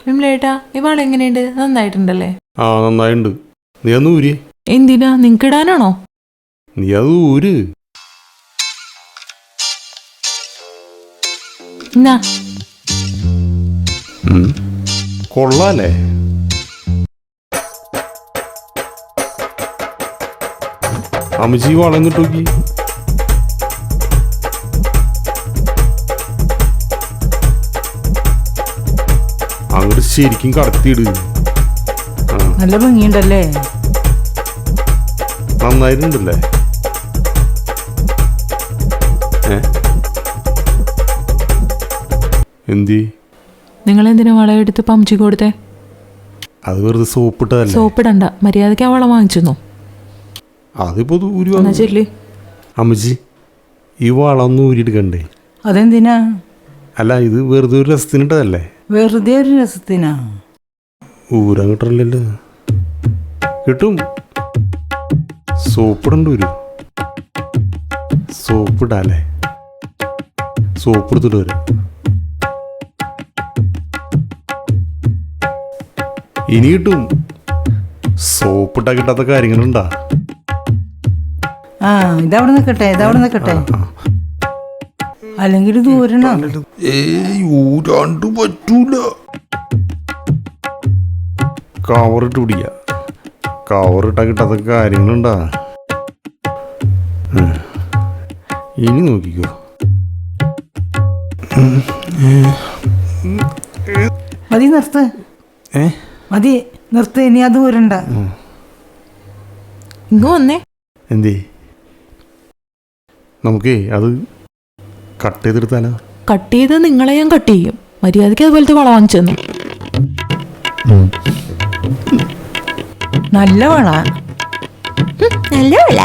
വിമലേട്ടാ ഇവാൾ എങ്ങനെയുണ്ട്? നന്നായിട്ടുണ്ടല്ലേ? ആ നന്നായിട്ടുണ്ട്. നീ ഒന്ന് ഊരി. എന്തിനാ? നിങ്ങക്ക് ഇടാനാണോ? നീ അത് ഊര്. എന്നാ കൊള്ളാലേ? അമ്മച്ചി വളഞ്ഞിട്ട് നോക്കി. അങ്ങോട്ട് ശരിക്കും കടത്തിയിട്. നല്ല ഭംഗിയുണ്ടല്ലേ? നന്നായിട്ടുണ്ടല്ലേ? എന്തി നിങ്ങൾ എന്തിനാ വളം എടുത്ത് പമ്പിച്ച് കൊടുത്തേ? അത് വെറുതെ സോപ്പിട്ടതല്ലേ? സോപ്പിടണ്ട, മര്യാദയ്ക്ക് ആ വളം വാങ്ങിച്ചെന്നു. അതിപ്പോ ഊരി എന്നാ ചെല്ലി. അമ്മച്ചി ഈ വളമൊന്നും ഊരിയെടുക്കണ്ടേ? അതെന്തിനാ? അല്ല ഇത് വെറുതെ ഒരു രസത്തിനിട്ടതല്ലേ? വെറുതെ ഒരു രസത്തിനാ? ഊരാൻ കിട്ടണില്ലല്ലോ. കിട്ടും. സോപ്പിടണ്ട ഊര്. സോപ്പിടാല്ലേ? സോപ്പ് എടുത്തിട്ട് വരാം. ഇനി കിട്ടും. സോപ്പിട്ടാ കിട്ടാത്ത കാര്യങ്ങളുണ്ടാ? ആ ഇതവിടെ നിൽക്കട്ടെ. അല്ലെങ്കിൽ ഇത് ഊരണം. ഊരാണ്ട് പറ്റൂല. കവറിട്ട് പിടിക്ക. കവറിട്ടാ കിട്ടാത്ത കാര്യങ്ങളുണ്ടാ? ഇനി നോക്കിക്കോ. മതി നിർത്ത്. മതി നിർത്ത്. ഇനി അത് ഊരണ്ട. ഇങ്ങ് വന്നേ. എന്തേ? നമുക്കേ അത് കട്ട് ചെയ്തെടുത്താലോ? കട്ട് ചെയ്ത് നിങ്ങളെ ഞാൻ കട്ട് ചെയ്യും. മര്യാദയ്ക്ക് അതുപോലത്തെ വളം വാങ്ങിച്ചെന്നു. നല്ല വള. നല്ല വള.